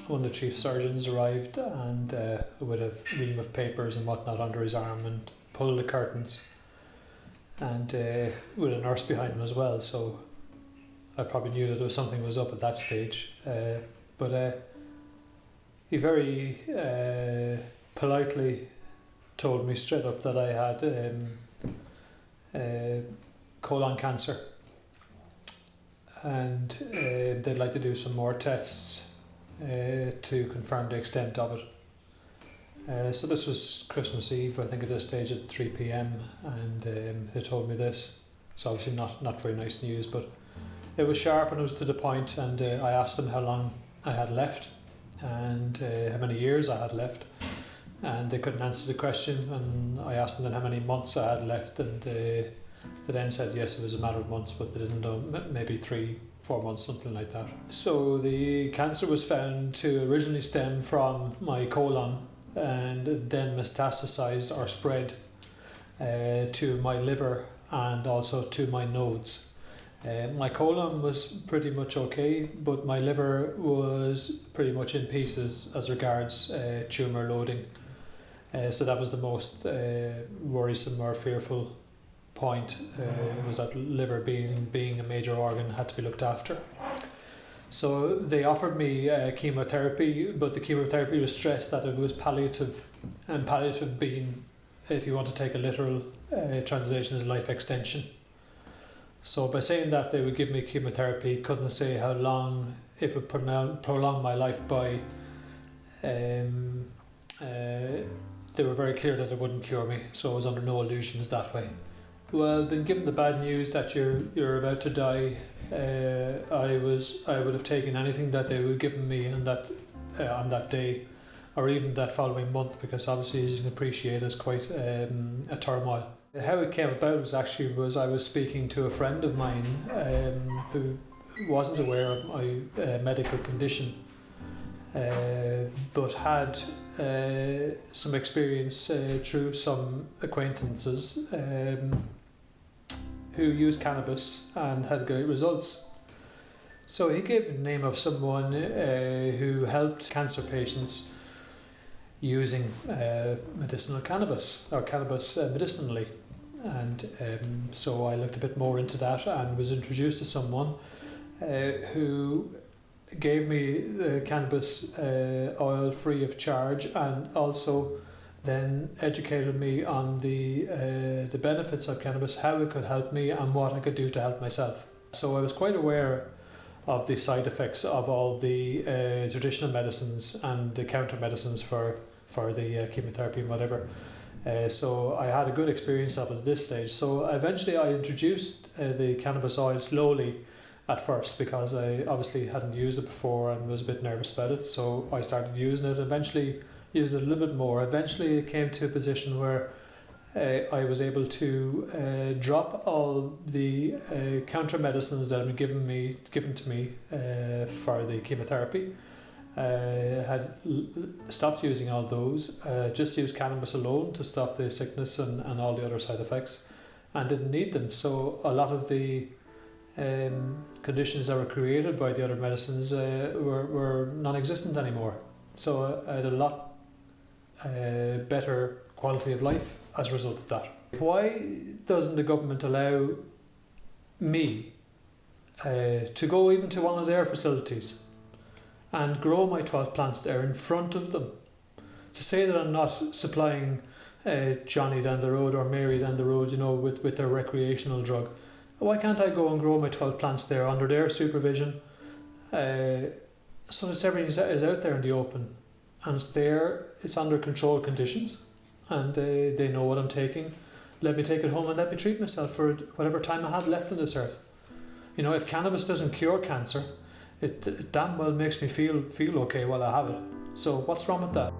one of the chief surgeons arrived and with a ream of papers and whatnot under his arm and pulled the curtains, and with a nurse behind him as well, so I probably knew that there was something was up at that stage. But he very politely told me straight up that I had colon cancer, and they'd like to do some more tests to confirm the extent of it. So this was Christmas Eve, I think, at this stage at 3 p.m, and they told me this. So obviously not very nice news, but it was sharp and it was to the point, and I asked them how long I had left and how many years I had left, and they couldn't answer the question, and I asked them then how many months I had left, and they then said yes, it was a matter of months, but they didn't know, maybe 3-4 months, something like that. So the cancer was found to originally stem from my colon and then metastasized or spread to my liver and also to my nodes. My colon was pretty much okay, but my liver was pretty much in pieces as regards tumour loading. So that was the most worrisome or fearful point, was that liver being a major organ had to be looked after. So they offered me chemotherapy, but the chemotherapy was stressed that it was palliative, and palliative being, if you want to take a literal translation, is life extension. So by saying that they would give me chemotherapy, couldn't say how long it would prolong my life by. They were very clear that it wouldn't cure me, so I was under no illusions that way. Well, been given the bad news that you're about to die, I would have taken anything that they would given me on that day, or even that following month, because obviously, as you can appreciate, it's quite a turmoil. How it came about was I was speaking to a friend of mine who wasn't aware of my medical condition, but had some experience through some acquaintances who used cannabis and had great results. So he gave the name of someone who helped cancer patients using medicinal cannabis, or cannabis medicinally. And so I looked a bit more into that and was introduced to someone who gave me the cannabis oil free of charge, and also then educated me on the benefits of cannabis, how it could help me and what I could do to help myself. So I was quite aware of the side effects of all the traditional medicines and the counter medicines for the chemotherapy and whatever. So I had a good experience of it at this stage. So eventually I introduced the cannabis oil slowly at first, because I obviously hadn't used it before and was a bit nervous about it. So I started using it, eventually used it a little bit more. Eventually it came to a position where I was able to drop all the counter medicines that had been given to me for the chemotherapy. Had stopped using all those, just used cannabis alone to stop the sickness and all the other side effects, and didn't need them. So a lot of the conditions that were created by the other medicines were non-existent anymore. So I had a lot better quality of life as a result of that. Why doesn't the government allow me to go even to one of their facilities and grow my 12 plants there in front of them? To say that I'm not supplying Johnny down the road or Mary down the road, with their recreational drug. Why can't I go and grow my 12 plants there under their supervision, so that everything is out there in the open, and it's under controlled conditions, and they know what I'm taking. Let me take it home and let me treat myself for whatever time I have left on this earth. If cannabis doesn't cure cancer, it damn well makes me feel okay while I have it. So what's wrong with that?